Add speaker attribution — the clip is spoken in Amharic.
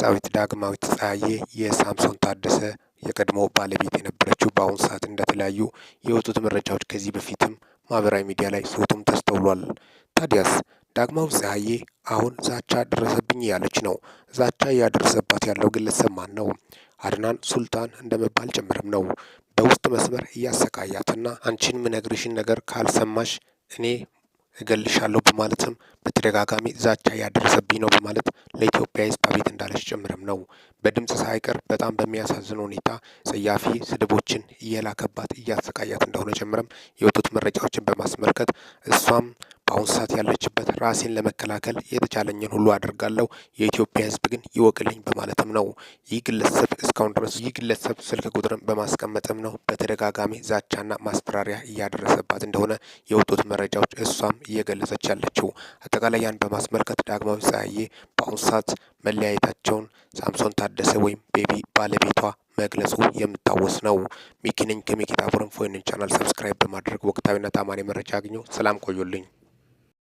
Speaker 1: ድምፃዊት ዳግማዊት ፀሐዬ የሳምሶን ታደሰ የቀድሞ ባለቤት የነበረችው በአሁኑ ሰዓት እንደተለያዩ የወጡት መረጃዎች ከዚህ በፊትም ማህበራዊ ሚዲያ ላይ ሲወጡም ተስተውሏል። ታዲያስ ዳግማዊት ፀሐዬ አሁን ዛቻ ደረሰብኝ ያለች ነው። ዛቻ እያደረሰባት ያለው ግለሰብ ማን ነው? አድናን ሱልጣን እንደመባል ጭምርም ነው። በውስጥ መስመር እያሰቃያትና አንቺን ምነግርሽን ነገር ካልሰማሽ እኔ እገልሻለሁ በማለትም በተደጋጋሚ ዛቻ ያደረሰብኝ ነው በማለት ለኢትዮጵያ ሕዝብ አቤት እንዳለች ጭምርም ነው። በድምጽ ሳይቀር በጣም በሚያሳዝን ሁኔታ ጸያፊ ስድቦችን እየላከባት እያሰቃያት እንደሆነ ጭምርም የወጡት መረጃዎችን በማስመልከት እሷም በአሁኑ ሰዓት ያለችበት ራሴን ለመከላከል የተቻለኝን ሁሉ አደርጋለሁ፣ የኢትዮጵያ ሕዝብ ግን ይወቅልኝ በማለትም ነው። ይህ ግለሰብ ስልክ ቁጥርን በማስቀመጥም ነው በተደጋጋሚ ዛቻና ማስፈራሪያ እያደረሰባት እንደሆነ የወጡት መረጃዎች እሷም እየገለጸች ያለችው። አጠቃላይ ያን በማስመልከት ዳግማዊት ፀሐዬ በአሁኑ ሰዓት መለያየታቸውን ሳምሶን ታደሰ ወይም ቤቢ ባለቤቷ መግለጹ የሚታወስ ነው። ሚኪ ነኝ ከሚኪታ ፎረም። ቻናል ሰብስክራይብ በማድረግ ወቅታዊና ታማኝ መረጃ አግኙ። ሰላም ቆዩልኝ።